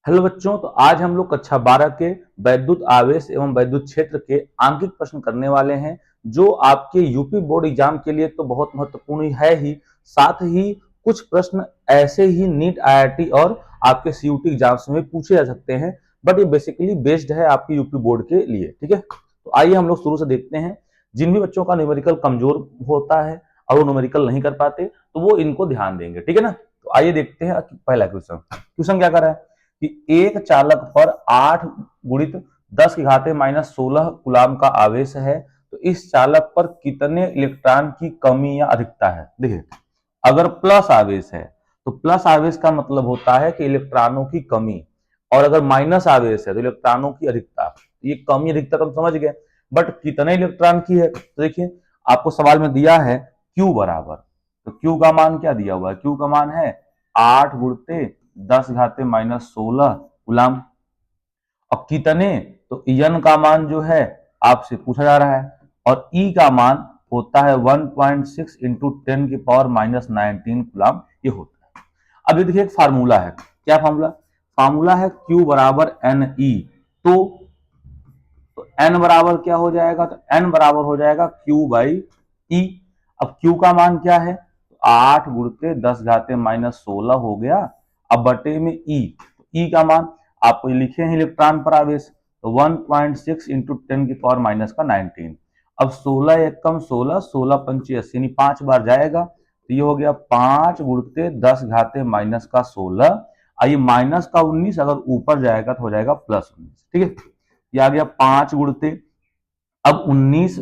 Hello बच्चों, तो आज हम लोग कक्षा 12 के वैद्युत आवेश एवं वैद्युत क्षेत्र के आंकिक प्रश्न करने वाले हैं, जो आपके यूपी बोर्ड एग्जाम के लिए तो बहुत महत्वपूर्ण है ही, साथ ही कुछ प्रश्न ऐसे ही नीट आईआईटी और आपके सीयूटी एग्जाम्स में पूछे जा सकते हैं। बट ये बेसिकली बेस्ड है आपके यूपी बोर्ड के लिए। ठीक है, तो आइए हम लोग शुरू से देखते हैं। जिन भी बच्चों का न्यूमेरिकल कमजोर होता है और वो न्यूमेरिकल नहीं कर पाते, तो वो इनको ध्यान देंगे। ठीक है ना, तो आइए देखते हैं पहला क्वेश्चन। क्वेश्चन क्या कर रहा है कि एक चालक पर 8 गुणित 10 की घाते -16 कूलाम का आवेश है, तो इस चालक पर कितने इलेक्ट्रॉन की कमी या अधिकता है। देखिए, अगर प्लस आवेश है तो प्लस आवेश का मतलब होता है कि इलेक्ट्रॉनों की कमी, और अगर माइनस आवेश है तो इलेक्ट्रॉनों की अधिकता। ये कमी अधिकता तो हम समझ गए, बट कितने इलेक्ट्रॉन की है। तो देखिए, आपको सवाल में दिया है Q बराबर, तो Q का मान क्या दिया हुआ है, Q का मान है 8 गुणते 10 घाते -16 गुलाम। अब कितने, तो n का मान जो है आपसे पूछा जा रहा है, और E का मान होता है 1.6 इंटू 10 की पावर -19 गुलाम, ये होता है। अब ये देखिए एक फार्मूला है, क्या फार्मूला, फार्मूला है Q बराबर NE। तो n बराबर क्या हो जाएगा, तो n बराबर हो जाएगा Q बाई E। अब Q का मान क्या है, तो 8 गुणते 10 घाते -16 हो गया, अब बटे में E। तो E का मान आपको लिखे हैं इलेक्ट्रॉन पर आवेश, तो 1.6 इंटू 10 की पावर माइनस का 19। अब 16 एकम 16, 16 पंची 80, यानी 5 बार जाएगा, तो ये हो गया 5 गुणते 10 घाते माइनस का 16। आइए माइनस का 19 अगर ऊपर जाएगा तो हो जाएगा +19। ठीक है, ये आ गया 5 गुणते, अब 19,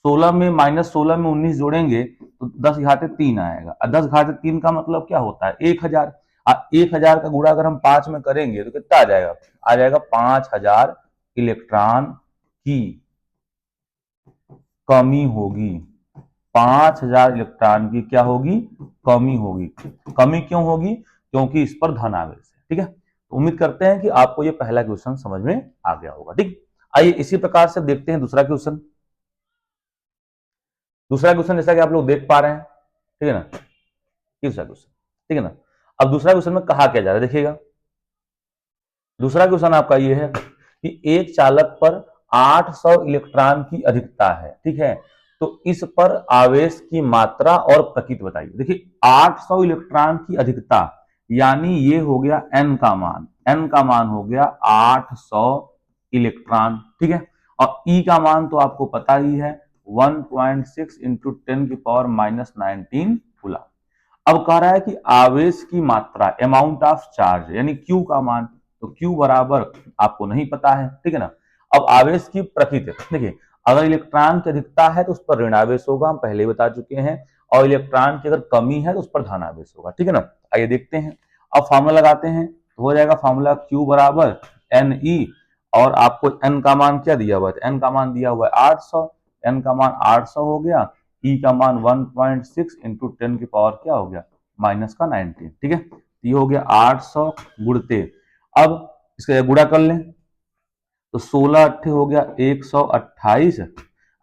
16 में -16 में 19 जोड़ेंगे तो 10 घाते 3 आएगा, और 10 घाते 3 का मतलब क्या होता है 1000। 1000 का गुणा अगर हम 5 में करेंगे तो कितना आ जाएगा 5000 इलेक्ट्रॉन की कमी होगी। 5000 इलेक्ट्रॉन की क्या होगी, कमी होगी। कमी क्यों होगी, क्योंकि इस पर धन आवेश है। ठीक है, तो उम्मीद करते हैं कि आपको ये पहला क्वेश्चन समझ में आ गया होगा। ठीक, आइए इसी प्रकार से देखते हैं दूसरा क्वेश्चन। दूसरा क्वेश्चन जैसा कि आप लोग देख पा रहे हैं, ठीक है ना, दूसरा क्वेश्चन, ठीक है ना। अब दूसरा क्वेश्चन में कहा क्या जा रहा है, देखिएगा। दूसरा क्वेश्चन आपका ये है कि एक चालक पर 800 इलेक्ट्रॉन की अधिकता है, ठीक है, तो इस पर आवेश की मात्रा और प्रकृति बताइए। देखिए, 800 इलेक्ट्रॉन की अधिकता, यानी ये हो गया n का मान, n का मान हो गया 800 इलेक्ट्रॉन। ठीक है, और E का मान तो आपको पता ही है 1.6 इंटू 10 की पावर -19 कूलम। अब कह रहा है कि आवेश की मात्रा, अमाउंट ऑफ चार्ज, यानी Q का मान, तो Q बराबर आपको नहीं पता है। ठीक है ना। अब आवेश की प्रकृति, देखिए, अगर इलेक्ट्रॉन की अधिकता है तो उस पर ऋण आवेश होगा, हम पहले बता चुके हैं, और इलेक्ट्रॉन की अगर कमी है तो उस पर धन आवेश होगा। ठीक है ना, आइए देखते हैं। अब फॉर्मूला लगाते हैं, तो हो जाएगा फॉर्मूला Q बराबर NE, और आपको n का मान क्या दिया हुआ है, n का मान दिया हुआ है 800, n का मान 800 हो गया, E का मान 1.6 इंटू 10 की पावर क्या हो गया -19। ठीक है, ये हो गया 800 गुणते, अब इसका गुणा कर लें तो 16 अट्ठे हो गया 128,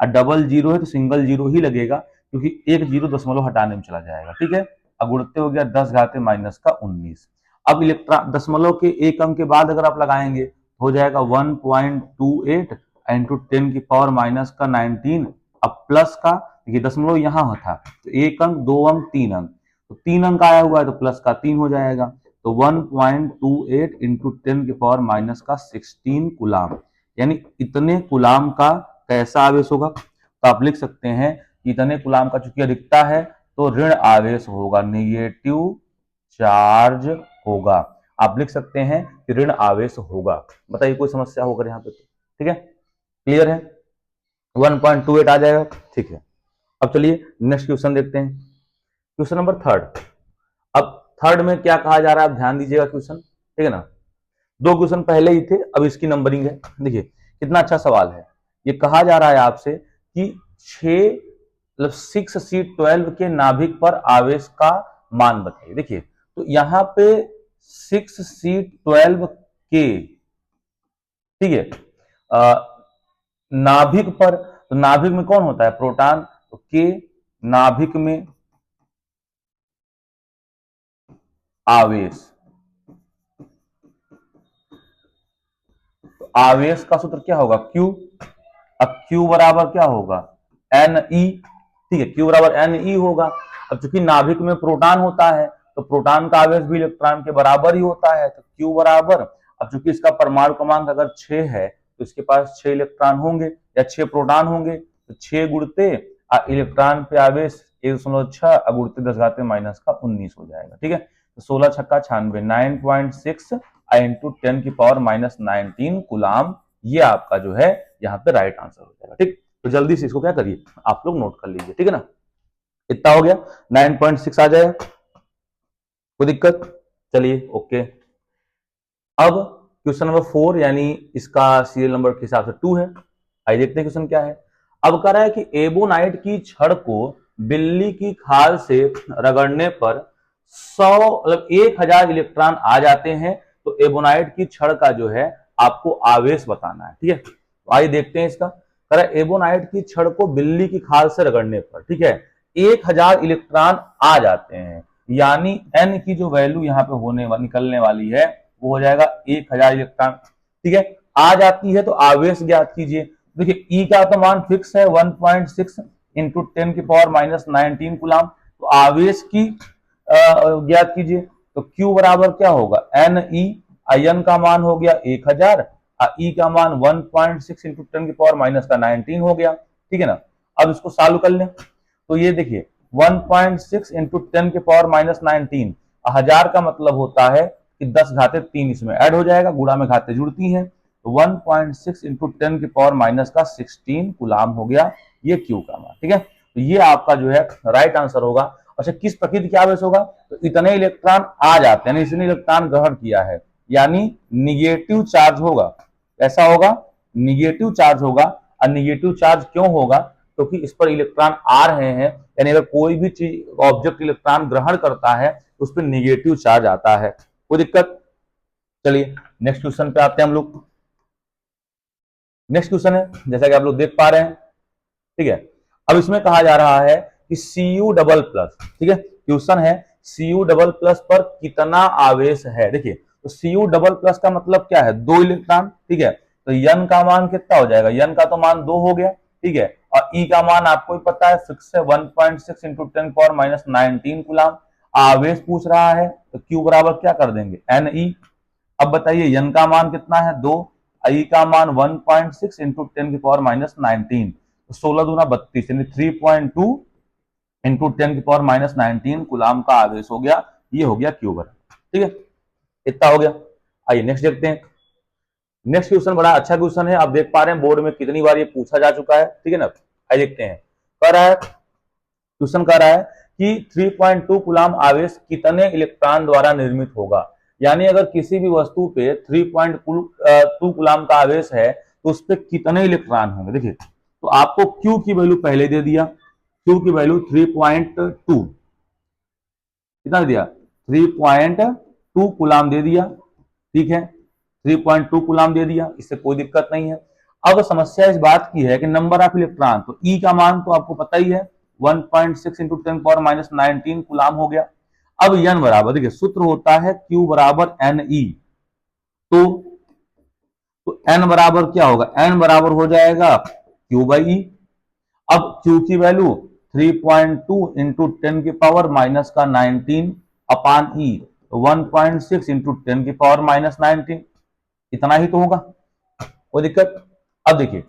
और डबल जीरो है तो सिंगल जीरो ही लगेगा, क्योंकि एक जीरो दशमलव हटाने में चला जाएगा। ठीक है, अब गुणते हो गया 10 घाते -19। अब इलेक्ट्रॉन दशमलव के एक अंक के बाद अगर आप लगाएंगे हो जाएगा 1.28 इंटू 10 की पावर -19। अब प्लस का, देखिए दशमलव यहाँ था, तो एक अंक, दो अंक, तीन अंक, तो तीन अंक आया हुआ है तो प्लस का 3 हो जाएगा, तो 1.28 इंटू 10 की पावर -16 कुलाम, यानी इतने कुलाम का कैसा आवेश होगा। तो आप लिख सकते हैं इतने कुलाम का चूंकि अधिकता है तो ऋण आवेश होगा, निगेटिव चार्ज होगा। आप लिख सकते हैं कि ऋण आवेश होगा। बताइए कोई समस्या होकर यहाँ पे तो, ठीक है, क्लियर है, 1.28 आ जाएगा। ठीक है, अब चलिए नेक्स्ट क्वेश्चन देखते हैं, क्वेश्चन नंबर थर्ड। अब थर्ड में क्या कहा जा रहा है, आप ध्यान दीजिएगा क्वेश्चन, ठीक है ना। दो क्वेश्चन पहले ही थे, अब इसकी नंबरिंग है। देखिए कितना अच्छा सवाल है। ये कहा जा रहा है आपसे कि 6C12 के नाभिक पर आवेश का मान बताइए। देखिए, तो यहां पे 6C12 के, ठीक है, नाभिक पर, तो नाभिक में कौन होता है, प्रोटॉन, तो के नाभिक में आवेश, आवेश का सूत्र क्या होगा, Q। अब Q बराबर क्या होगा, Ne। ठीक है, Q बराबर Ne होगा। अब चूंकि नाभिक में प्रोटॉन होता है तो प्रोटॉन का आवेश भी इलेक्ट्रॉन के बराबर ही होता है, तो Q बराबर, अब चूंकि इसका परमाणु क्रमांक अगर 6 है तो इसके पास 6 इलेक्ट्रॉन होंगे या 6 प्रोटॉन होंगे, तो 6 गुणते इलेक्ट्रॉन पे आवेश 1.6 गुणते 10⁻⁻19 हो जाएगा। ठीक है, तो 16 छक्का 96, 9.6 इंटू 10 की पावर -19 कुलाम, ये आपका जो है यहाँ पे राइट आंसर हो जाएगा। ठीक, तो जल्दी से इसको क्या करिए, आप लोग नोट कर लीजिए। ठीक है ना, इतना हो गया, 9.6 आ जाएगा, कोई दिक्कत, चलिए ओके। अब क्वेश्चन नंबर 4 यानी इसका सीरियल नंबर के हिसाब से 2 है। आइए देखते हैं क्वेश्चन क्या है। अब कह रहा है कि एबोनाइट की छड़ को बिल्ली की खाल से रगड़ने पर 1000 इलेक्ट्रॉन आ जाते हैं, तो एबोनाइट की छड़ का जो है आपको आवेश बताना है। ठीक है, तो आइए देखते हैं इसका। कह रहा है एबोनाइट की छड़ को बिल्ली की खाल से रगड़ने पर, ठीक है, 1000 इलेक्ट्रॉन आ जाते हैं, यानी एन की जो वैल्यू यहाँ पे निकलने वाली है वो हो जाएगा 1000 इलेक्ट्रॉन। ठीक है, आ जाती है तो आवेश ज्ञात कीजिए। देखिए ई का तो मान फिक्स है 1.6 इंटू 10 की पावर -19 कुलाम, तो आवेश की ज्ञात कीजिए। तो Q बराबर क्या होगा, एन ई, एन का मान हो गया 1000, ई का मान 1.6 इंटू 10 की पावर -19 हो गया। ठीक है ना, अब इसको सॉल्व कर लें तो ये देखिए 1.6 इंटू 10 की पावर -19, 1000 का मतलब होता है कि 10⁻³ इसमें ऐड हो जाएगा, गुणा में घातें जुड़ती हैं, तो 1.6 इंटू 10 की पावर -16 कुलाम हो गया ये Q का मान। ठीक है, तो ये आपका जो है राइट आंसर होगा। अच्छा, किस प्रकृति का आवेश होगा, तो इतने इलेक्ट्रॉन आ जाते हैं, इसने इलेक्ट्रॉन ग्रहण किया है, यानी निगेटिव चार्ज होगा। ऐसा होगा, निगेटिव चार्ज होगा। और निगेटिव चार्ज क्यों होगा, क्योंकि इस पर इलेक्ट्रॉन आ रहे हैं, यानी अगर कोई भी चीज ऑब्जेक्ट इलेक्ट्रॉन ग्रहण करता है तो उस पर निगेटिव चार्ज आता है। कोई दिक्कत, चलिए नेक्स्ट क्वेश्चन पे आते हैं हम लोग। नेक्स्ट क्वेश्चन है जैसा कि आप लोग देख पा रहे हैं। ठीक है, अब इसमें कहा जा रहा है कि Cu++, ठीक है, क्वेश्चन है Cu++ पर कितना आवेश है। देखिए, तो Cu++ का मतलब क्या है, 2 इलेक्ट्रॉन। ठीक है, तो N का मान कितना हो जाएगा, N का तो मान 2 हो गया। ठीक है, और E का मान आपको भी पता है फिक्स है 1.6 इंटू 10 पावर -19 कुलाम। आवेश पूछ रहा है तो Q बराबर क्या कर देंगे, Ne। अब बताइए N का मान कितना है 2, I का मान 1.6 इंटू 10 की पावर -19, तो 16 दूना 32 यानी 3.2 इंटू 10 की पावर -19 कुलाम का आवेश हो गया, ये हो गया Q बराबर। ठीक है, इतना हो गया। आइए नेक्स्ट देखते हैं। नेक्स्ट क्वेश्चन बड़ा अच्छा क्वेश्चन है, आप देख पा रहे हैं बोर्ड में कितनी बार ये पूछा जा चुका है। ठीक है ना, आइए देखते हैं। कह रहा है, क्वेश्चन कह रहा है कि 3.2 कुलाम आवेश कितने इलेक्ट्रॉन द्वारा निर्मित होगा, यानी अगर किसी भी वस्तु पे 3.2 कुलाम का आवेश है तो उस पर कितने इलेक्ट्रॉन होंगे। देखिए, तो आपको Q की वैल्यू पहले दे दिया, Q की वैल्यू 3.2 कितना दे दिया, 3.2 कुलाम दे दिया। ठीक है, 3.2 कुलाम दे दिया, इससे कोई दिक्कत नहीं है। अब समस्या इस बात की है कि नंबर ऑफ इलेक्ट्रॉन, तो E का मान तो आपको पता ही है 1.6 इंटू 10 पावर -19 कुलाम हो गया। अब N बराबर, देखिए सूत्र होता है Q बराबर Ne, तो N बराबर क्या होगा, N बराबर हो जाएगा Q/E। अब Q की वैल्यू 3.2 इंटू 10 की पावर -19 अपान E, 1.6 इंटू 10 की पावर -19, इतना ही तो होगा, कोई दिक्कत। अब देखिए,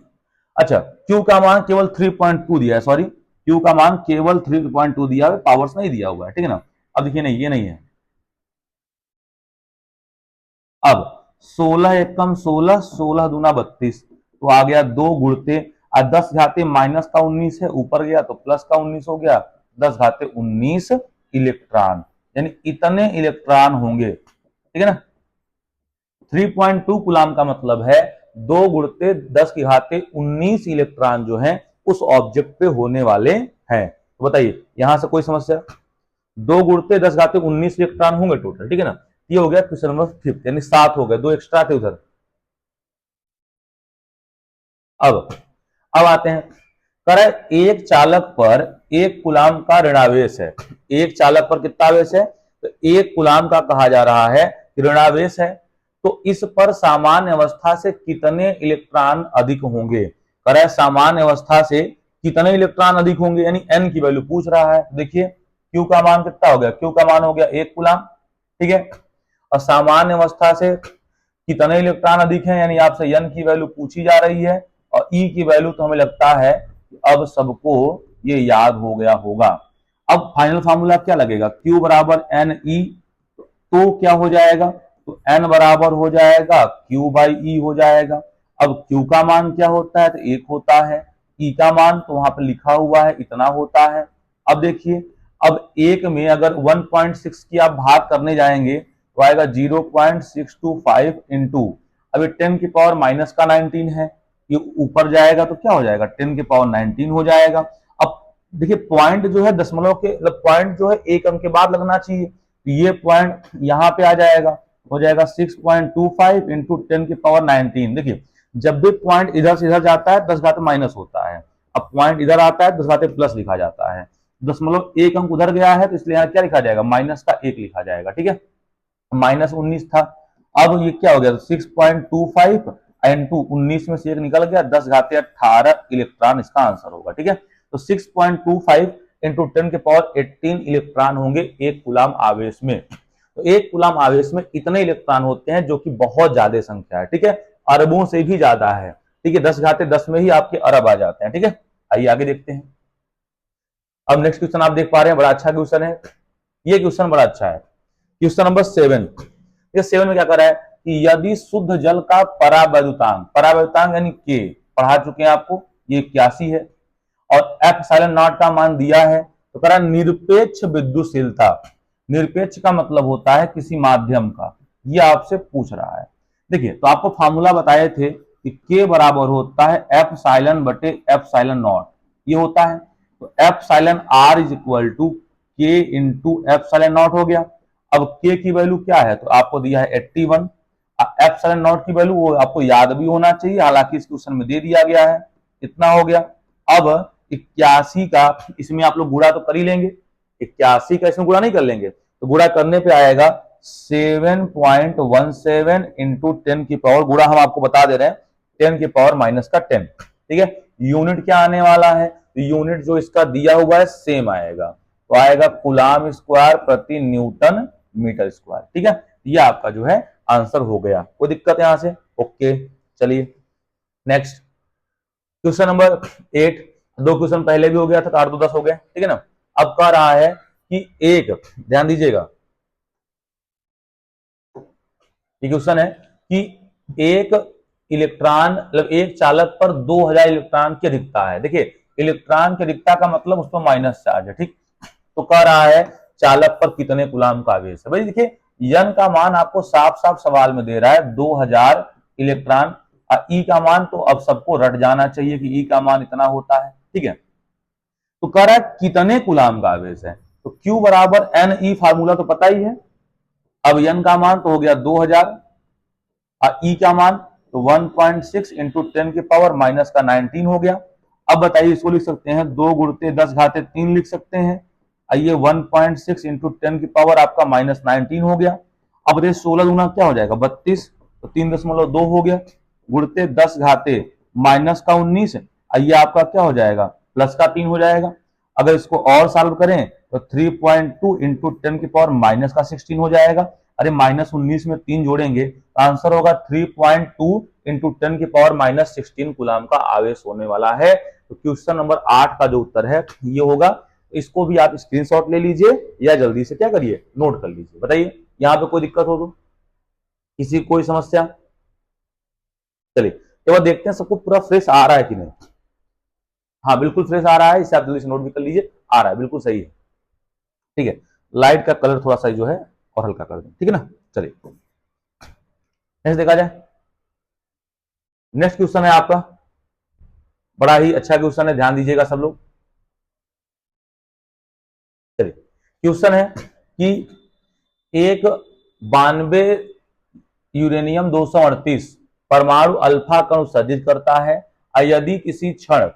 अच्छा Q का मान केवल 3.2 दिया है, सॉरी Q का मान केवल 3.2 दिया है, पावर्स नहीं दिया हुआ है। ठीक है ना, अब देखिए नहीं, ये नहीं है। अब 16 एकम 16, 16 दूना 32, तो आ गया 2 गुणते 10⁻⁻19 है, ऊपर गया तो प्लस का 19 हो गया, 10⁻19 इलेक्ट्रॉन, यानी इतने इलेक्ट्रॉन होंगे। ठीक है ना, 3.2 कुलाम का मतलब है 2 गुणते 10⁻19 इलेक्ट्रॉन जो है उस ऑब्जेक्ट पे होने वाले हैं। तो बताइए यहां से कोई समस्या, 2 गुणते 10⁻19 इलेक्ट्रॉन होंगे टोटल। ठीक है ना, ये हो गया क्वेश्चन नंबर 5, यानी 7 हो गए, 2 एक्स्ट्रा थे उधर। अब आते हैं, कह रहा है एक चालक पर 1 कुलाम का ऋणावेश है। एक चालक पर कितना आवेश है, तो 1 कुलाम का कहा जा रहा है ऋणावेश है। तो इस पर सामान्य अवस्था से कितने इलेक्ट्रॉन अधिक होंगे। कह रहा है सामान्य अवस्था से कितने इलेक्ट्रॉन अधिक होंगे, यानी n की वैल्यू पूछ रहा है। देखिए Q का मान कितना हो गया, Q का मान हो गया 1 कूलम, ठीक है। और सामान्य अवस्था से कितने इलेक्ट्रॉन अधिक हैं, यानी आपसे n की वैल्यू पूछी जा रही है, और E की वैल्यू तो हमें लगता है अब सबको ये याद हो गया होगा। अब फाइनल फार्मूला क्या लगेगा, Q बराबर एन ई, तो क्या हो जाएगा, तो n बराबर हो जाएगा Q बाई ई हो जाएगा। अब Q का मान क्या होता है, तो 1 होता है, E का मान तो वहां पर लिखा हुआ है इतना होता है। अब देखिए, अब एक में अगर 1.6 की आप भाग करने जाएंगे तो आएगा 0.625 इंटू, अभी 10 की पावर माइनस का 19 है, ये ऊपर जाएगा तो क्या हो जाएगा 10 की पावर 19 हो जाएगा। अब देखिए पॉइंट जो है दशमलव के, पॉइंट जो है एक अंक के बाद लगना चाहिए, तो ये पॉइंट यहाँ पे आ जाएगा, हो जाएगा 6.25 इंटू 10 की पावर 19। देखिए जब भी पॉइंट इधर से इधर जाता है 10 घाते माइनस होता है, अब पॉइंट इधर आता है 10 घाते प्लस लिखा जाता है, दशमलव एक अंक उधर गया है तो इसलिए यहाँ क्या लिखा जाएगा, माइनस का 1 लिखा जाएगा, ठीक है। -19 था, अब ये क्या हो गया, 6.25 इंटू 19 में से 1 निकल गया, 10 घाते 18 इलेक्ट्रॉन इसका आंसर होगा, ठीक है। तो 6.25 इंटू 10 के पावर 18 इलेक्ट्रॉन होंगे एक कूलम आवेश में। तो एक कूलम आवेश में इतने इलेक्ट्रॉन होते हैं, जो कि बहुत ज्यादा संख्या है, ठीक है, अरबों से भी ज्यादा है, ठीक है, 10 घाते 10 में ही आपके अरब आ जाते हैं, ठीक है। आइए आगे देखते हैं। अब नेक्स्ट क्वेश्चन आप देख पा रहे हैं, बड़ा अच्छा क्वेश्चन है, ये क्वेश्चन बड़ा अच्छा है, क्वेश्चन नंबर 7। ये 7 में क्या कर रहा है कि यदि शुद्ध जल का परावैद्युतांक, परावैद्युतांक यानी के पढ़ा चुके हैं आपको, ये 81 है, और एफ साइलन नॉट का मान दिया है, तो कह रहा है निरपेक्ष विद्युतशीलता, निरपेक्ष का मतलब होता है किसी माध्यम का, ये आपसे पूछ रहा है। देखिए तो आपको फार्मूला बताए थे कि के बराबर होता है एफ साइलन बटे एफ साइलन नॉट, ये होता है, तो F epsilon R is equal to K into F epsilon not हो गया। अब के की वैल्यू क्या है, तो आपको दिया है 81, एफ साइलन नॉट की वैल्यू वो आपको याद भी होना चाहिए, हालांकि इस क्वेश्चन में दे दिया गया है, इतना हो गया। अब 81 का इसमें आप लोग गुणा तो कर ही लेंगे, 81 का इसमें गुणा नहीं कर लेंगे, तो गुणा करने पे आएगा 7.17 इंटू 10 की पावर, गुणा हम आपको बता दे रहे हैं 10 की पावर माइनस का 10, ठीक है। यूनिट क्या आने वाला है, तो यूनिट जो इसका दिया हुआ है सेम आएगा, तो आएगा कूलम स्क्वायर प्रति न्यूटन मीटर स्क्वायर, ठीक है। ये आपका जो है आंसर हो गया, कोई दिक्कत यहां से, ओके। चलिए नेक्स्ट क्वेश्चन नंबर 8, 2 क्वेश्चन पहले भी हो गया था, तो 8 2 10 हो गए, ठीक है ना। अब कह रहा है कि एक, ध्यान दीजिएगा, ये क्वेश्चन है कि एक इलेक्ट्रॉन, मतलब एक चालक पर 2000 इलेक्ट्रॉन की अधिकता है। देखिए इलेक्ट्रॉन की अधिकता का मतलब उस पर माइनस चार्ज है, ठीक। तो कह रहा है चालक पर कितने कूलम का आवेश है। भाई देखिए यन का मान आपको साफ साफ सवाल में दे रहा है 2000 इलेक्ट्रॉन, और ई का मान तो अब सबको रट जाना चाहिए कि ई का मान इतना होता है, ठीक है। तो कह रहा है कितने कूलम का आवेश है, तो क्यू बराबर एन ई, फार्मूला तो पता ही है। अब एन का मान तो हो गया 2000, और ई का मान तो 1.6 इंटू 10 की पावर माइनस का 19 हो गया। अब बताइए इसको लिख सकते हैं 2 गुणते 10 घाते 3 लिख सकते हैं, आइए 1.6 इंटू 10 की पावर आपका माइनस 19 हो गया। अब बताइए 16 गुना क्या हो जाएगा 32, तो 3.2 हो गया, गुणते 10 घाते माइनस का 19, ये आपका क्या हो जाएगा प्लस का 3 हो जाएगा। अगर इसको और सॉल्व करें तो 3.2 इंटू 10 की पावर माइनस का 16 हो जाएगा। अरे -19 में 3 जोड़ेंगे तो आंसर होगा 3.2 इंटू 10 की पावर माइनस 16 कूलम का आवेश होने वाला है। तो क्वेश्चन नंबर 8 का जो उत्तर है ये होगा। इसको भी आप स्क्रीनशॉट ले लीजिए या जल्दी से क्या करिए नोट कर लीजिए। बताइए यहां पे कोई दिक्कत हो तो, किसी कोई समस्या। चलिए तो देखते हैं सबको पूरा फ्रेश आ रहा है कि नहीं। हाँ बिल्कुल फ्रेश आ रहा है, इसे आप जल्दी से नोट भी कर लीजिए, आ रहा है बिल्कुल सही है, ठीक है। लाइट का कलर थोड़ा सा जो है और हल्का कर दें, ठीक है ना। चलिए नेक्स्ट देखा जाए। नेक्स्ट क्वेश्चन है आपका, बड़ा ही अच्छा क्वेश्चन है, ध्यान दीजिएगा सब लोग। चलिए क्वेश्चन है कि एक 92 यूरेनियम 238 परमाणु अल्फा कण उत्सर्जित करता है, यदि किसी क्षण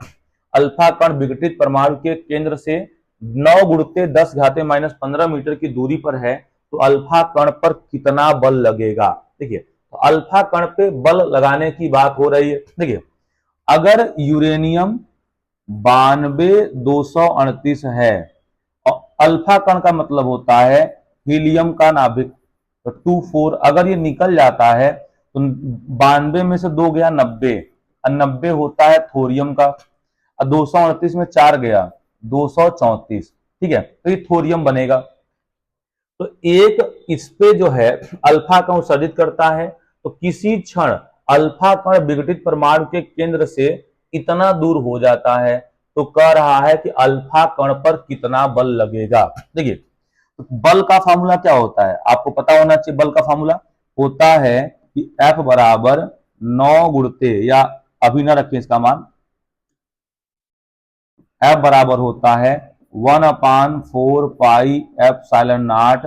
अल्फा कण विघटित परमाणु के केंद्र से 9 गुणते 10 घाते माइनस 15 मीटर की दूरी पर है, तो अल्फा कण पर कितना बल लगेगा। देखिए तो अल्फा कण पे बल लगाने की बात हो रही है। देखिए, अगर यूरेनियम 92,238 है और अल्फा कण का मतलब होता है हीलियम का नाभिक, तो 24, अगर ये निकल जाता है तो 92 में से 2 गया 90, और 90 होता है थोरियम का, और 238 में 4 गया 234, ठीक है, तो ये थोरियम बनेगा। तो एक इस पे जो है अल्फा कण उत्सर्जित करता है, तो किसी क्षण अल्फा कण विघटित परमाणु के केंद्र से इतना दूर हो जाता है, तो कह रहा है कि अल्फा कण पर कितना बल लगेगा। देखिए, तो बल का फॉर्मूला क्या होता है, आपको पता होना चाहिए। बल का फॉर्मूला होता है कि F बराबर 9 गुणते, या अभी ना रखें इसका मान, F बराबर होता है 1/4 pi epsilon not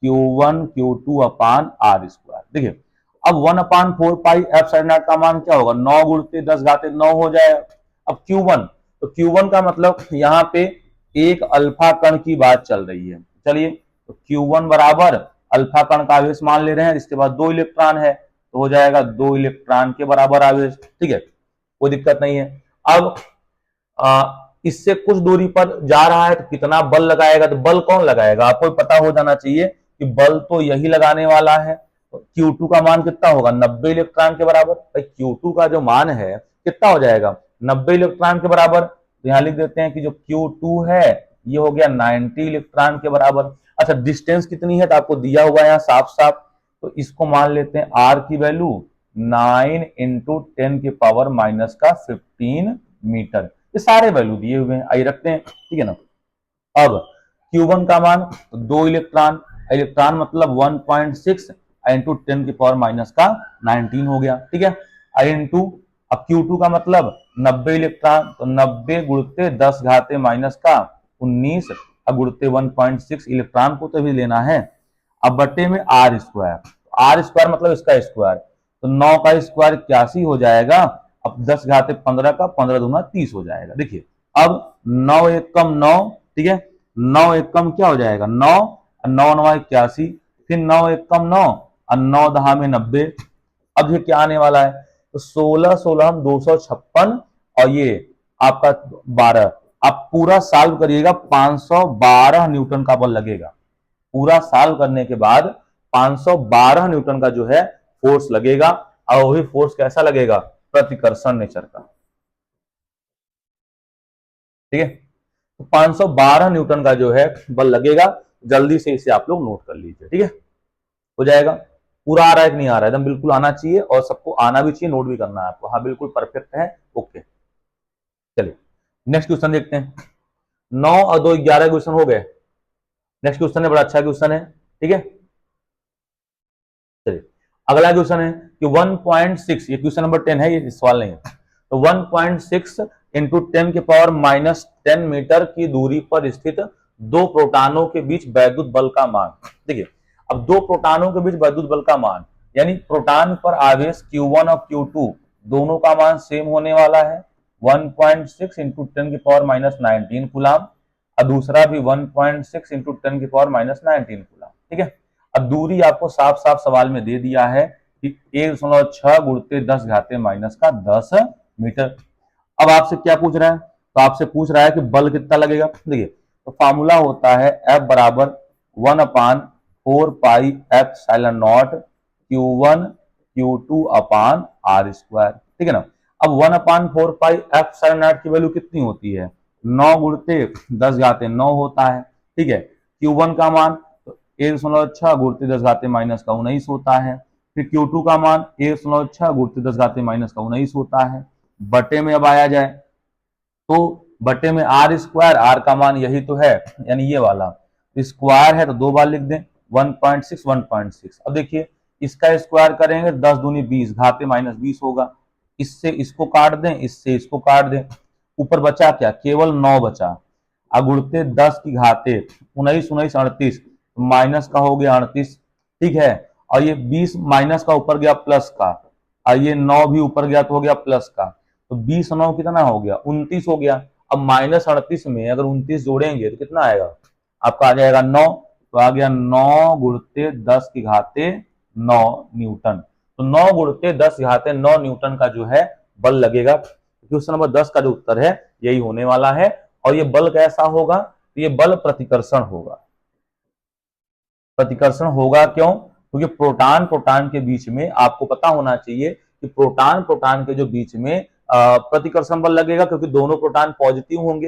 Q1 Q2 upon R square. देखिए, अब 1/4 पाई एप्सिलॉन नॉट का मान क्या होगा, 9 गुणते 10 घाते 9 हो जाएगा। अब Q1, तो Q1 का मतलब यहाँ पे एक अल्फा कण की बात चल रही है। चलिए, तो Q1 बराबर अल्फा कण का आवेश मान ले रहे हैं, इसके बाद 2 इलेक्ट्रॉन है, तो हो जाएगा 2 इलेक्ट्रॉन के बराबर आवेश। ठीक है, कोई दिक्कत नहीं है। अब इससे कुछ दूरी पर जा रहा है तो कितना बल लगाएगा, तो बल कौन लगाएगा, आपको पता हो जाना चाहिए कि बल तो यही लगाने वाला है। तो Q2 का मान कितना होगा, 90 इलेक्ट्रॉन के बराबर। भाई Q2 का जो मान है कितना हो जाएगा, 90 इलेक्ट्रॉन के बराबर। तो यहां लिख देते हैं कि जो Q2 है ये हो गया 90 इलेक्ट्रॉन के बराबर। अच्छा, डिस्टेंस कितनी है तो आपको दिया हुआ है यहाँ साफ साफ, तो इसको मान लेते हैं R की वैल्यू 9 × 10⁻⁻15 मीटर। ये सारे वैल्यू दिए हुए हैं, आइए रखते हैं, ठीक है ना। अब Q1 का मान 2 इलेक्ट्रॉन, इलेक्ट्रॉन मतलब 1.6 इंटू 10⁻⁻19 हो गया, ठीक है। इंटू अब Q2 का मतलब 90 इलेक्ट्रॉन, तो 90 गुणते 10 घाते माइनस का 19, अब गुणते 1.6 इलेक्ट्रॉन को तो भी लेना है। अब बटे में R स्क्वायर, R स्क्वायर मतलब इसका स्क्वायर, तो 9 का स्क्वायर 81 हो जाएगा। अब 10 घाते 15 का 15 दूना 30 हो जाएगा। देखिए, अब 9 एकम 9, ठीक है, 9 एकम क्या हो जाएगा 9, 9 9 81, फिर 9 एकम 9 और 9 दहा में 90। अब ये क्या आने वाला है, तो 16 16 256, और ये आपका 12। आप पूरा सॉल्व करिएगा, 512 न्यूटन का बल लगेगा। पूरा सॉल्व करने के बाद 512 न्यूटन का जो है फोर्स लगेगा, और वही फोर्स कैसा लगेगा, प्रतिकर्षण नेचर का, ठीक है। तो 512 न्यूटन का जो है बल लगेगा। जल्दी से इसे आप लोग नोट कर लीजिए, ठीक है, हो जाएगा। पूरा आ रहा है कि नहीं आ रहा है, एकदम बिल्कुल आना चाहिए, और सबको आना भी चाहिए, नोट भी करना है आपको। हाँ बिल्कुल परफेक्ट है, ओके। चलिए नेक्स्ट क्वेश्चन देखते हैं। 9 और 2 11 क्वेश्चन हो गए। नेक्स्ट क्वेश्चन है, बड़ा अच्छा क्वेश्चन है, ठीक है। चलिए अगला क्वेश्चन है कि 1.6, ये क्वेश्चन नंबर 10 है, ये सवाल नहीं है। तो 1.6 इंटू 10⁻⁻10 मीटर की दूरी पर स्थित दो प्रोटॉनों के बीच वैद्युत बल का मान। देखिए, अब दो प्रोटॉनों के बीच वैद्युत बल का मान, यानी प्रोटॉन पर आवेश Q1 और Q2 दोनों का मान सेम होने वाला है, 1.6 इंटू 10⁻⁻19 कूलम, और दूसरा भी 1.6 इंटू 10⁻⁻19 कूलम, ठीक है। अब दूरी आपको साफ साफ सवाल में दे दिया है कि 1.6 गुणते 10 घाते माइनस का 10 मीटर। अब आपसे क्या पूछ रहा है, तो आपसे पूछ रहा है कि बल कितना लगेगा। देखिए, तो फॉर्मूला होता है F बराबर 1/4 pi epsilon not Q1 Q2 upon R square, ठीक है ना। अब 1/4 पाई एप्सिलॉन नॉट की वैल्यू कितनी होती है, 9 गुणते 10 घाते 9 होता है, ठीक है। Q1 का मान 1.6 गुणते 10 घाते माइनस का 19 होता है, फिर Q2 का मान 1.6 गुणते 10 घाते माइनस का 19 होता है। बटे में अब आया जाए, तो बटे में R स्क्वायर, R का मान यही तो है, यानी ये वाला स्क्वायर है, तो 2 बार लिख दें, 1.6 1.6। अब देखिए, इसका स्क्वायर करेंगे 10 दूनी 20, घाते माइनस 20 होगा, इससे इसको काट दें, इससे इसको काट दें, ऊपर बचा क्या, केवल 9 बचा। अगुणते 10 की घाते 19 19 38, माइनस का हो गया 38, ठीक है। और ये 20 माइनस का ऊपर गया प्लस का, और ये 9 भी ऊपर गया तो हो गया प्लस का, तो 20 9 कितना हो गया 29 हो गया। अब -38 में अगर 29 जोड़ेंगे तो कितना आएगा, आपका आ जाएगा 9, तो आ गया 9 गुणते 10 की घाते 9 न्यूटन। तो 9 गुणते 10 घाते 9 न्यूटन का जो है बल लगेगा। क्वेश्चन नंबर 10 का जो उत्तर है यही होने वाला है। और ये बल कैसा होगा? तो ये बल प्रतिकर्षण होगा। प्रतिकर्षण होगा क्यों? क्योंकि प्रोटॉन प्रोटॉन के बीच में आपको पता होना चाहिए कि प्रोटॉन प्रोटॉन के जो बीच में प्रतिकर्षण बल लगेगा, क्योंकि दोनों प्रोटॉन पॉजिटिव होंगे।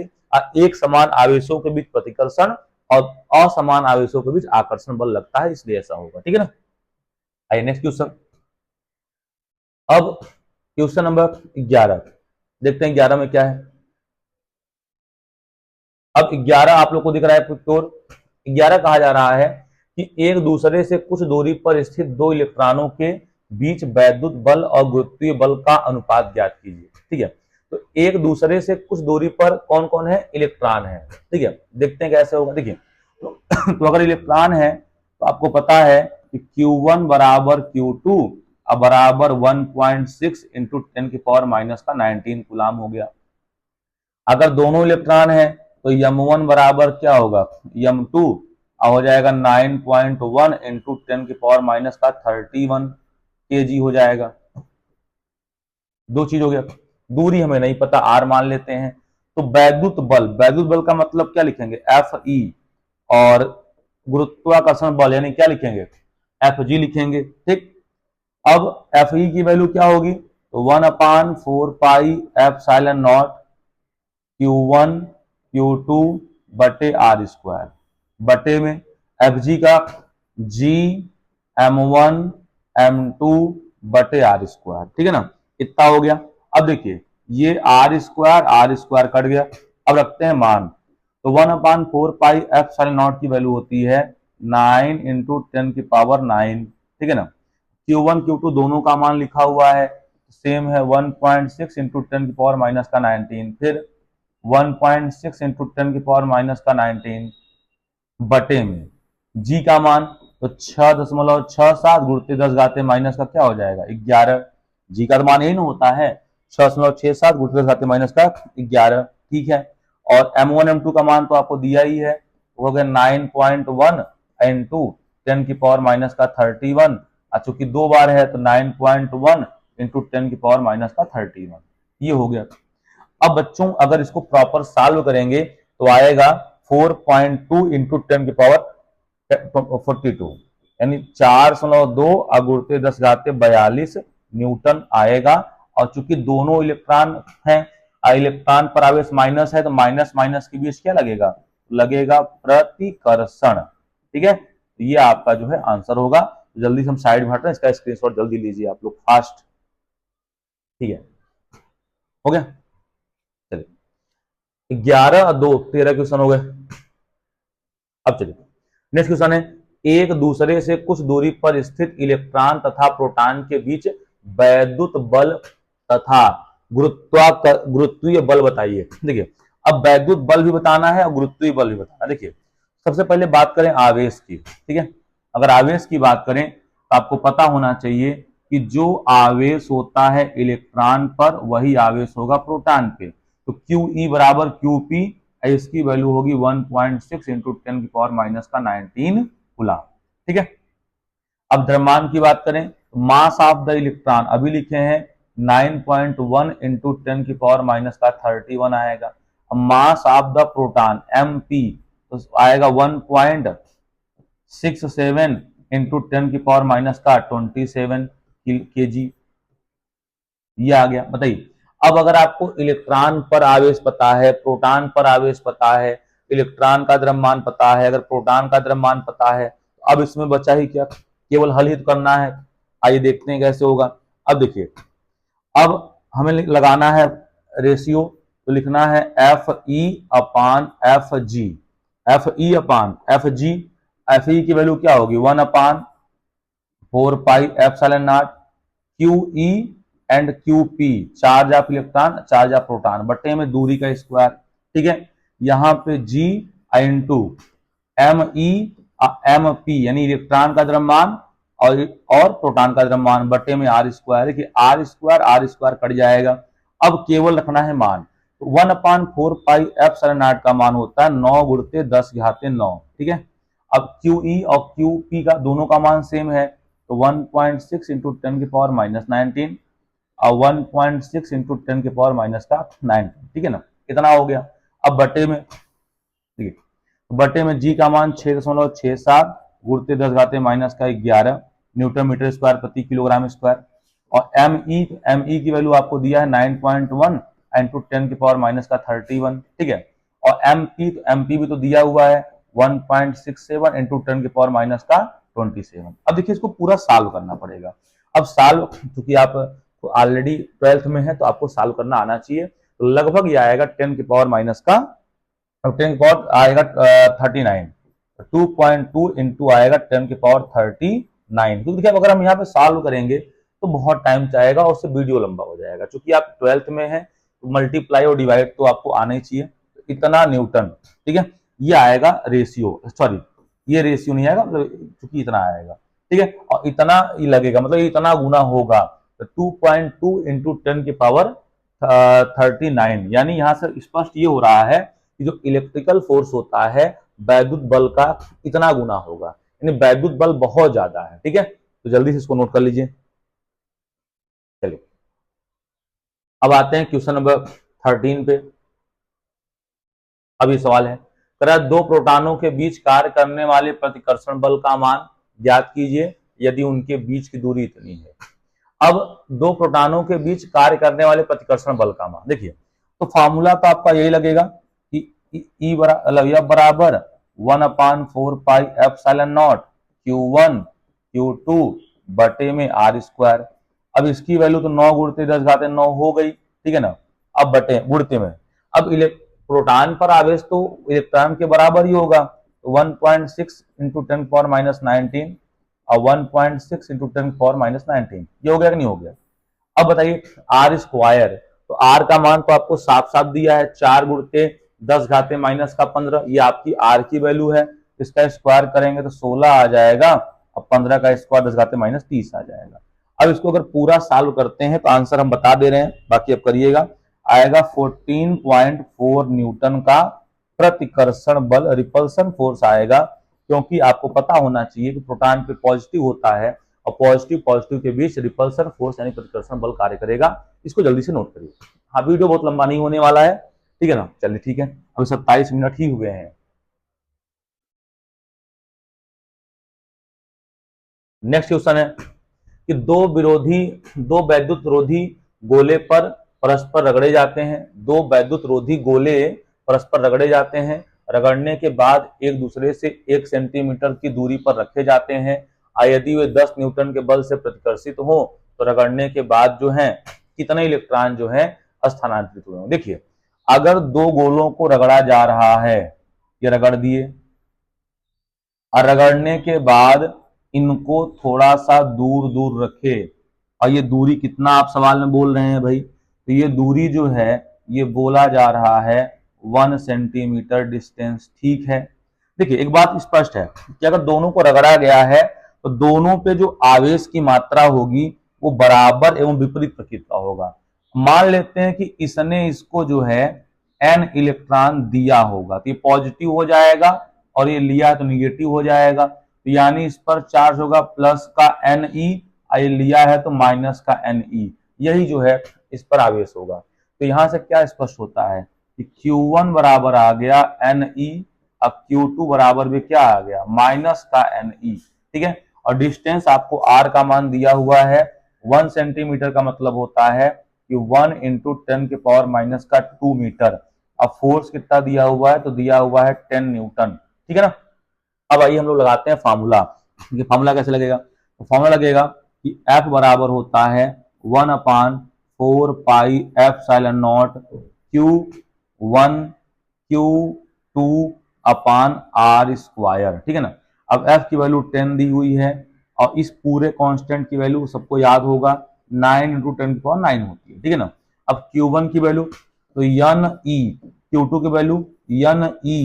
एक समान आवेशों के बीच प्रतिकर्षण और असमान आवेशों के बीच आकर्षण बल लगता है, इसलिए ऐसा होगा। ठीक है ना। आइए नेक्स्ट क्वेश्चन। अब क्वेश्चन नंबर 11 देखते हैं 11 में क्या है। अब 11 आप लोग को दिख रहा है प्योर। 11 कहा जा रहा है कि एक दूसरे से कुछ दूरी पर स्थित दो इलेक्ट्रॉनों के बीच वैद्युत बल और गुरुत्वीय बल का अनुपात ज्ञात कीजिए। ठीक है, तो एक दूसरे से कुछ दूरी पर कौन कौन है? इलेक्ट्रॉन है। ठीक है, देखते हैं कैसे होगा। देखिए तो अगर इलेक्ट्रॉन है तो आपको पता है कि Q1 बराबर Q2 बराबर 1.6 इंटू 10⁻⁻⁻19 कूलाम हो गया। अगर दोनों इलेक्ट्रॉन है तो M1 बराबर क्या होगा? M2 हो जाएगा 9.1 इंटू 10⁻⁻31 kg हो जाएगा। दो चीज हो गया। दूरी हमें नहीं पता, आर मान लेते हैं। तो वैद्युत बल का मतलब क्या लिखेंगे? Fe। और गुरुत्वाकर्षण बल यानी क्या लिखेंगे? Fg लिखेंगे। ठीक, अब Fe की वैल्यू क्या होगी? तो 1/4 pi epsilon not Q1 Q2 बटे आर स्क्वायर बटे में Fg का G M1 M2 बटे आर स्क्वायर। ठीक है ना, इतना हो गया। अब देखिए ये आर स्क्वायर कट गया। अब रखते हैं मान। तो 1/4 पाई एप्सिलॉन नॉट की वैल्यू होती है 9 इंटू 10⁻⁹। ठीक है ना। Q1 Q2 दोनों का मान लिखा हुआ है, सेम है 1.6 इंटू 10⁻⁻19। फिर 1.6 इंटू 10⁻⁻19 बटे में जी का मान तो 6.67 गुणित 10 घाते माइनस का क्या हो जाएगा? 11। जी का मान यही ना होता है 6.67 गुणित 10 घाते माइनस का 11। ठीक है, और M1 M2 का मान तो आपको दिया ही है, हो गया 9.1 इंटू 10⁻⁻31। चूंकि दो बार है तो 9.1 इंटू 10⁻⁻31 ये हो गया। अब बच्चों अगर इसको प्रॉपर सॉल्व करेंगे तो आएगा 4.2 इंटू 10⁻42 यानी 4.2 गुणित 10 घाते 42 न्यूटन आएगा। और चूंकि दोनों इलेक्ट्रॉन हैं, इलेक्ट्रॉन पर आवेश माइनस है, तो माइनस माइनस के बीच क्या लगेगा? लगेगा प्रतिकर्षण। ठीक है, तो ये आपका जो है आंसर होगा। जल्दी से हम साइड में हट रहे हैं, इसका स्क्रीनशॉट जल्दी लीजिए आप लोग फास्ट। ठीक है, हो गया। चलिए 11 और 2 13 क्वेश्चन हो गए। अब चलिए नेक्स्ट क्वेश्चन है, एक दूसरे से कुछ दूरी पर स्थित इलेक्ट्रॉन तथा प्रोटॉन के बीच वैद्युत बल तथा गुरुत्वीय बल बताइए। देखिए अब वैद्युत बल भी बताना है और गुरुत्वीय बल भी बताना है। देखिए सबसे पहले बात करें आवेश की। ठीक है, अगर आवेश की बात करें तो आपको पता होना चाहिए कि जो आवेश होता है इलेक्ट्रॉन पर वही आवेश होगा प्रोटॉन पे। तो QE बराबर QP, इसकी वैल्यू होगी 1.6 इंटू 10⁻⁻19 कूलाम। ठीक है, अब द्रव्यमान की बात करें तो मास ऑफ द इलेक्ट्रॉन अभी लिखे हैं 9.1 इंटू 10⁻⁻31 आएगा। अब mass of the proton MP तो आएगा 1.67 इंटू 10⁻⁻27 kg। ये आ गया। बताइए अब अगर आपको इलेक्ट्रॉन पर आवेश पता है, प्रोटॉन पर आवेश पता है, इलेक्ट्रॉन का द्रव्यमान पता है, अगर प्रोटॉन का द्रव्यमान पता है, तो अब इसमें बचा ही क्या? केवल हल ही करना है। आइए देखते हैं कैसे होगा। अब देखिए अब हमें लगाना है रेशियो, तो लिखना है FE अपान FG। FE अपान FG, FE की वैल्यू क्या होगी? 1/4 pi epsilon not QE and QP, charge of electron charge of proton बटे में दूरी का स्क्वायर। ठीक है, यहाँ पे G इंटू ME MP यानी इलेक्ट्रॉन का द्रव्यमान और प्रोटॉन का द्रव्यमान बटे में R स्क्वायर है कि R स्क्वायर कट जाएगा। अब केवल रखना है मान। तो 1/4 पाई एप्सिलॉन नॉट का मान होता है 9 गुणित 10 घाते 9। ठीक है, अब QE और QP का दोनों का मान सेम है, तो 1.6 इंटू 10 की पावर माइनस 19 और 1.6 इंटू 10 की पावर माइनस का 19, ठीक है ना, कितना हो गया। अब बटे में, ठीक है, बटे में जी का मान 6.67 गुणते 10 घाते माइनस का 11 न्यूटन मीटर स्क्वायर प्रति किलोग्राम स्क्वायर। और एमई की वैल्यू आपको दिया है 9.1 इंटू 10 की पावर माइनस का 31, ठीक है। और एमपी भी तो दिया हुआ है 1.67 इंटू 10 की पावर माइनस का 27। अब देखिए इसको पूरा सॉल्व करना पड़ेगा। अब सॉल्व, क्योंकि आप ऑलरेडी 12th में है तो आपको सॉल्व करना आना चाहिए। तो लगभग ये आएगा 10 की पावर माइनस का, अब 10 की पावर आएगा 39, 2.2 इंटू आएगा 10 की पावर 39। क्योंकि देखिए अगर हम यहाँ पे सॉल्व करेंगे तो बहुत टाइम चाहेगा और उससे वीडियो लंबा हो जाएगा। क्योंकि आप 12th में है तो मल्टीप्लाई और डिवाइड तो आपको आना ही चाहिए। तो इतना न्यूटन, ठीक है, ये आएगा रेशियो, सॉरी ये रेशियो नहीं आएगा, मतलब क्योंकि इतना आएगा, ठीक है, और इतना ही लगेगा, मतलब इतना गुना होगा। तो 2.2 इंटू 10 की पावर 39, यानी यहां से स्पष्ट ये हो रहा है कि जो इलेक्ट्रिकल फोर्स होता है वैद्युत बल का इतना गुना होगा, यानी वैद्युत बल बहुत ज्यादा है, ठीक है। तो जल्दी से इसको नोट कर लीजिए। चलिए अब आते हैं क्वेश्चन नंबर 13 पे। अब ये सवाल है, करा दो प्रोटॉनों के बीच कार्य करने वाले प्रतिकर्षण बल का मान ज्ञात कीजिए यदि उनके बीच की दूरी इतनी है। अब दो प्रोटॉनों के बीच कार्य करने वाले प्रतिकर्षण बल का मान देखिए, तो फॉर्मूला तो आपका यही लगेगा कि ई बराबर 1/4 pi epsilon not Q1 Q2 बटे में R स्क्वायर। अब इसकी वैल्यू तो 9 गुणते 10 घाते 9 हो गई, ठीक है ना। अब बटे गुणते में, अब प्रोटॉन पर आवेश तो इलेक्ट्रॉन के बराबर ही होगा, तो 1.6 इंटू 10 पावर माइनस 19 और 1.6 इंटू 10 पावर माइनस 19, ये हो गया कि नहीं हो गया। अब बताइए आर स्क्वायर, तो आर का मान तो आपको साफ साफ दिया है 4 गुणते 10 घाते माइनस का 15, ये आपकी आर की वैल्यू है। इसका स्क्वायर करेंगे तो 16 आ जाएगा और 15 का स्क्वायर 10 घाते माइनस 30 आ जाएगा। अब इसको अगर पूरा सॉल्व करते हैं तो आंसर हम बता दे रहे हैं, बाकी अब करिएगा। आएगा 14.4 न्यूटन का प्रतिकर्षण बल, रिपल्सन फोर्स आएगा। क्योंकि आपको पता होना चाहिए कि प्रोटॉन पे पॉजिटिव होता है और पॉजिटिव के बीच रिपल्सन फोर्स यानी प्रतिकर्षण बल कार्य करेगा। इसको जल्दी से नोट करिए। हाँ, वीडियो बहुत लंबा नहीं होने वाला है, ठीक है ना। चलिए ठीक है, अभी 27 मिनट ही हुए हैं। नेक्स्ट क्वेश्चन है कि दो वैद्युत रोधी गोले पर परस्पर रगड़े जाते हैं। दो वैद्युत रोधी गोले परस्पर रगड़े जाते हैं। रगड़ने के बाद एक दूसरे से 1 सेंटीमीटर की दूरी पर रखे जाते हैं। यदि वे 10 न्यूटन के बल से प्रतिकर्षित हो तो रगड़ने के बाद जो है कितने इलेक्ट्रॉन जो है स्थानांतरित हुए। देखिए अगर दो गोलों को रगड़ा जा रहा है, ये रगड़ दिए और रगड़ने के बाद इनको थोड़ा सा दूर दूर रखे, और ये दूरी कितना आप सवाल में बोल रहे हैं भाई, तो ये दूरी जो है ये बोला जा रहा है 1 सेंटीमीटर डिस्टेंस, ठीक है। देखिए एक बात स्पष्ट है कि अगर दोनों को रगड़ा गया है तो दोनों पे जो आवेश की मात्रा होगी वो बराबर एवं विपरीत प्रकृति का होगा। मान लेते हैं कि इसने इसको जो है n इलेक्ट्रॉन दिया होगा तो ये पॉजिटिव हो जाएगा, और ये लिया तो निगेटिव हो जाएगा। तो यानी इस पर चार्ज होगा प्लस का Ne, ये लिया है तो माइनस का Ne, यही जो है इस पर आवेश होगा। तो यहां से क्या स्पष्ट होता है कि Q1 बराबर आ गया Ne, अब Q2 बराबर भी क्या आ गया माइनस का Ne, ठीक है। और डिस्टेंस आपको R का मान दिया हुआ है 1 सेंटीमीटर, का मतलब होता है कि 1 इंटू 10 के पावर माइनस का 2 मीटर। अब फोर्स कितना दिया हुआ है, तो दिया हुआ है 10 न्यूटन, ठीक है ना। अब आइए हम लोग लगाते हैं फार्मूला। ये फार्मूला कैसे लगेगा, तो फार्मूला लगेगा कि F बराबर होता है 1/4 pi epsilon not Q1 Q2 upon R square, ठीक है ना। अब F की वैल्यू 10 दी हुई है और इस पूरे कांस्टेंट की वैल्यू सबको याद होगा 9 इंटू 10 की पावर 9 होती है, ठीक है ना। अब Q1 की वैल्यू तो Ne, Q2 की वैल्यू Ne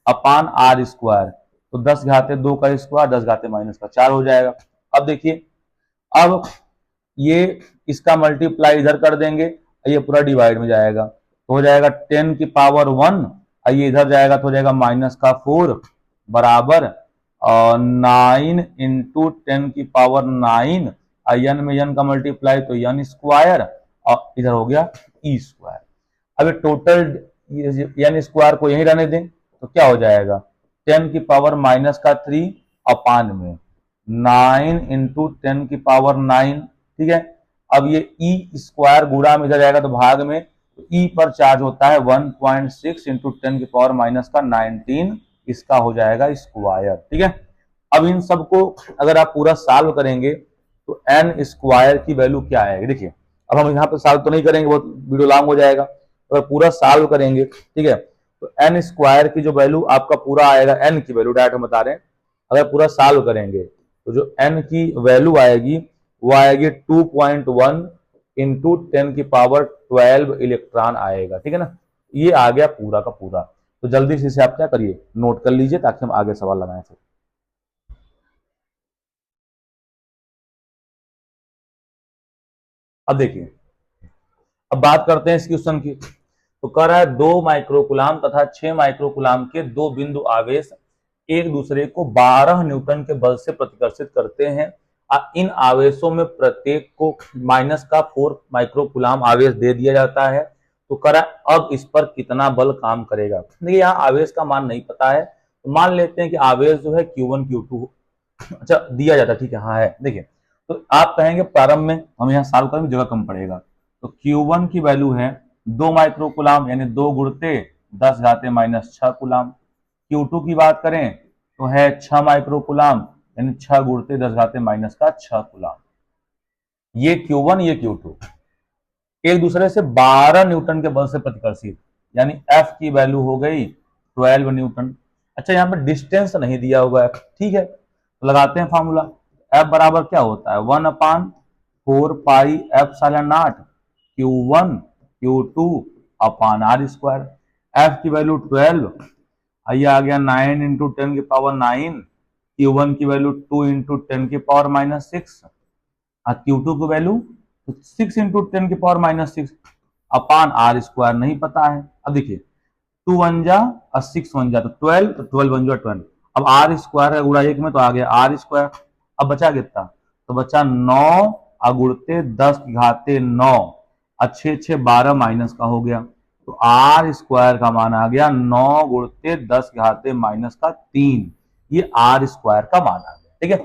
अपान R स्क्वायर, तो 10 घाते 2 का स्क्वायर 10 घाते माइनस का 4 हो जाएगा। अब देखिए अब ये इसका मल्टीप्लाई इधर कर देंगे, ये पूरा डिवाइड में जाएगा तो हो जाएगा 10 की पावर 1, ये इधर जाएगा तो हो जाएगा माइनस का 4 बराबर, 9 इंटू 10⁹9, n में n का मल्टीप्लाई तो n स्क्वायर, और इधर हो गया e स्क्वायर। अब ये टोटल n स्क्वायर को यहीं रहने दें तो क्या हो जाएगा 10⁻³ अपान में 9 इंटू 10⁹9, ठीक है। अब ये e स्क्वायर गुणा में इधर जाएगा तो भाग में, e पर चार्ज होता है 1.6 इंटू 10⁻⁻19, इसका हो जाएगा स्क्वायर, ठीक है। अब इन सबको अगर आप पूरा सॉल्व करेंगे तो n स्क्वायर की वैल्यू क्या आएगी, देखिए। अब हम यहाँ पे सॉल्व तो नहीं करेंगे, बहुत वीडियो लॉन्ग हो जाएगा, अगर पूरा सॉल्व करेंगे, ठीक है, तो n स्क्वायर की जो वैल्यू आपका पूरा आएगा, n की वैल्यू डायरेक्ट हम बता रहे हैं, अगर पूरा सॉल्व करेंगे तो जो n की वैल्यू आएगी वो आएगी 2.1 इंटू 10⁻12 इलेक्ट्रॉन आएगा, ठीक है ना। ये आ गया पूरा का पूरा। तो जल्दी से इसे आप क्या करिए, नोट कर लीजिए ताकि हम आगे सवाल लगाएं फिर। अब देखिए, अब बात करते हैं इस क्वेश्चन की। तो कह रहा है 2 माइक्रोकुलाम तथा 6 माइक्रोकुलाम के दो बिंदु आवेश एक दूसरे को 12 न्यूटन के बल से प्रतिकर्षित करते हैं। इन आवेशों में प्रत्येक को -4 माइक्रोकुलाम आवेश दे दिया जाता है। तो कह रहा है अब इस पर कितना बल काम करेगा। देखिए यहाँ आवेश का मान नहीं पता है, तो मान लेते हैं कि आवेश जो है Q1 Q2 अच्छा दिया जाता है, ठीक है, हाँ है। देखिए तो आप कहेंगे प्रारंभ में हम यहाँ सॉल्व करेंगे, जगह कम पड़ेगा। तो Q1 की वैल्यू है 2 माइक्रोकुलाम यानी 2 गुणित 10⁻⁻6 कुलाम। Q2 की बात करें तो है 6 माइक्रोकुलाम यानी 6 गुणित 10⁻⁻6 कुलाम। ये Q1 ये Q2 एक दूसरे से 12 न्यूटन के बल से प्रतिकर्षित, यानी F की वैल्यू हो गई 12 न्यूटन। अच्छा यहाँ पर डिस्टेंस नहीं दिया हुआ है, ठीक है, तो लगाते हैं फॉर्मूला। F बराबर क्या होता है 1/4 पाई एप्सिलॉन0 Q1 Q2 अपान R स्क्वायर। F की वैल्यू 12, आइए आ गया 9 इंटू 10⁻9, Q1 की वैल्यू 2 इंटू 10⁻6, Q2 की वैल्यू 6 इंटू 10⁻6 अपान R स्क्वायर नहीं पता है। अब देखिए 2 1 जा और 6 1 जा तो 12, तो 12 1 जा 12। अब R स्क्वायर है गुणा 1 में तो आ गया R स्क्वायर। अब बचा कितना, तो बचा 9 गुणते 10⁻9 और 6 6 12 माइनस का हो गया, तो R स्क्वायर का मान आ गया 9 गुणते 10⁻3। ये R स्क्वायर का मान आ गया, ठीक है।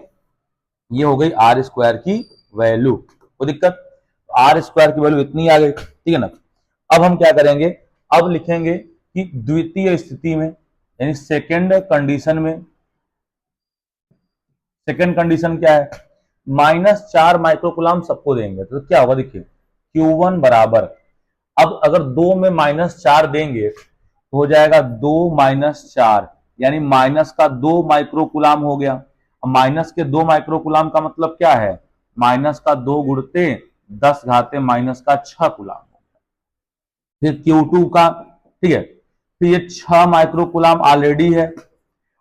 ये हो गई R स्क्वायर की वैल्यू, कोई दिक्कत। R स्क्वायर की वैल्यू इतनी आ गई, ठीक है ना। अब हम क्या करेंगे, अब लिखेंगे कि द्वितीय स्थिति में यानी सेकेंड कंडीशन में, सेकेंड कंडीशन क्या है -4 माइक्रोकुलाम सबको देंगे तो क्या होगा, देखिए Q1 बराबर, अब अगर 2 में -4 देंगे तो हो जाएगा 2 -4 यानी माइनस का 2 माइक्रोकुलाम हो गया। अब माइनस के 2 माइक्रोकुलाम का मतलब क्या है, माइनस का 2 गुणते 10⁻⁻6 कुलाम। फिर Q2 का, ठीक है, फिर ये 6 माइक्रोकुलाम ऑलरेडी है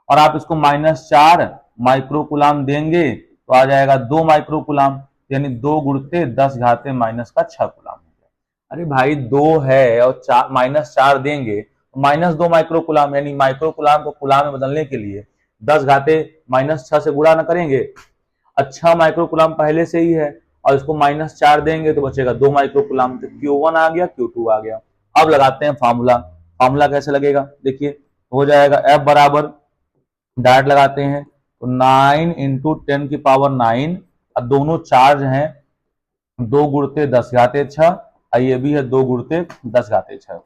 और आप इसको -4 माइक्रोकुलाम देंगे तो आ जाएगा 2 माइक्रोकुलाम यानी 2 गुणते 10⁻⁻6 कुलाम। अरे भाई 2 है और -4 देंगे तो -2 माइक्रोकुलाम यानी माइक्रोकुलाम को कुलाम में बदलने के लिए 10⁻⁻6 से गुणा न करेंगे। अच्छा माइक्रोकुलाम पहले से ही है और इसको -4 देंगे तो बचेगा 2 माइक्रोकुलाम। तो Q1 आ गया Q2 आ गया। अब लगाते हैं फार्मूला। फार्मूला कैसे लगेगा, देखिए हो जाएगा F बराबर, डायरेक्ट लगाते हैं तो 9 इंटू 10⁻9, अब दोनों चार्ज हैं 2 गुणते 10⁻6 और ये भी है 2 गुणते 10⁻6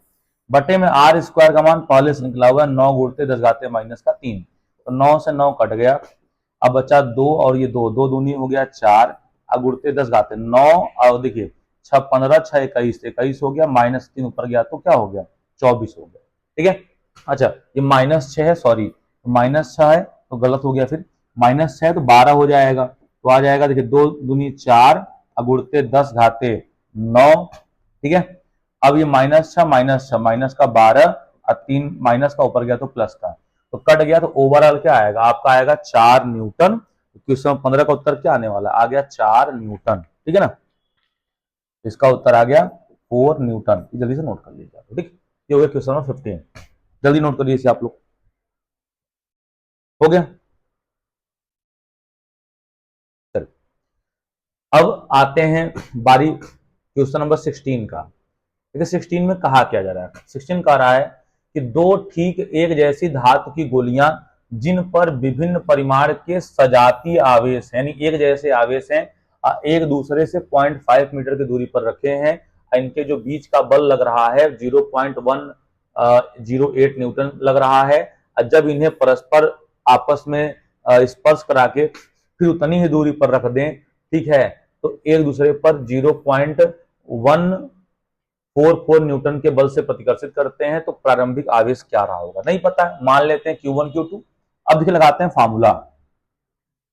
बटे में R स्क्वायर का मान पहले से निकला हुआ है 9 गुणते 10⁻3, तो 9 से 9 कट गया। अब बचा 2 और ये 2, 2 दूनी हो गया 4 और गुणते 10⁻9 और देखिए 6 15 6 21 21 हो गया, -3 ऊपर गया तो क्या हो गया 24 हो गया, ठीक है। अच्छा ये -6 है, सॉरी -6 है तो गलत हो गया, फिर -6 है तो 12 हो जाएगा, तो आ जाएगा देखिए 2 दूनी 4 और गुणते 10⁻9, ठीक है। अब ये -6 -6 माइनस का 12 और 3 माइनस का ऊपर गया तो प्लस का, तो कट गया, तो ओवरऑल क्या आएगा आपका, आएगा 4 न्यूटन। क्वेश्चन 15 का उत्तर क्या आने वाला, आ गया 4 न्यूटन, ठीक है ना। इसका उत्तर आ गया 4 न्यूटन। जल्दी से नोट कर लीजिए, ठीक। ये हो गया क्वेश्चन नंबर 15, जल्दी नोट कर लीजिए आप लोग, हो गया। अब आते हैं बारी क्वेश्चन नंबर 16 का। देखिए 16 में कहा क्या जा रहा है, 16 कह रहा है कि दो ठीक एक जैसी धातु की गोलियां जिन पर विभिन्न परिमाण के सजातीय आवेश यानी एक जैसे आवेश हैं एक दूसरे से 0.5 मीटर की दूरी पर रखे हैं, इनके जो बीच का बल लग रहा है 0.108 न्यूटन लग रहा है। जब इन्हें परस्पर आपस में स्पर्श करा के फिर उतनी ही दूरी पर रख दें, ठीक है, तो एक दूसरे पर 0.144 न्यूटन के बल से प्रतिकर्षित करते हैं, तो प्रारंभिक आवेश क्या रहा होगा नहीं पता है, मान लेते हैं Q1 Q2। अब देखिए लगाते हैं फार्मूला,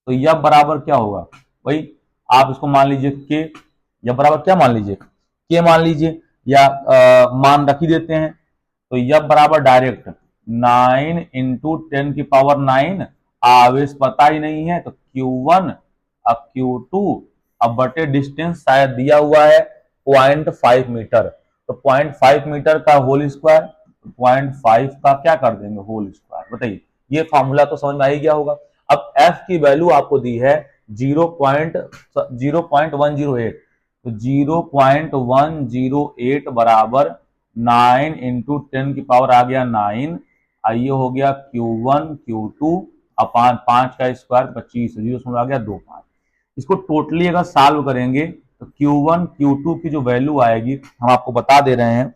तो यह बराबर क्या होगा भाई, आप इसको मान लीजिए के, यह बराबर क्या मान लीजिए के मान लीजिए, या मान रख ही देते हैं, तो यह बराबर डायरेक्ट 9 इंटू 10⁹ आवेश पता ही नहीं है, तो Q1 अब Q2 अब बटे डिस्टेंस शायद दिया हुआ है 0.5 मीटर, तो 0.5 मीटर का होल स्क्वायर, 0.5 का क्या कर देंगे होल स्क्वायर, बताइए। ये फॉर्मूला तो समझ में आ ही गया होगा। अब F की वैल्यू आपको दी है 0.108, तो 0.108 बराबर 9 इंटू 10⁻, आ गया 9, ये हो गया Q1 Q2 अपान 5 का स्क्वायर 25, 0 आ गया 25। इसको टोटली अगर सॉल्व करेंगे तो Q1 Q2 की जो वैल्यू आएगी हम आपको बता दे रहे हैं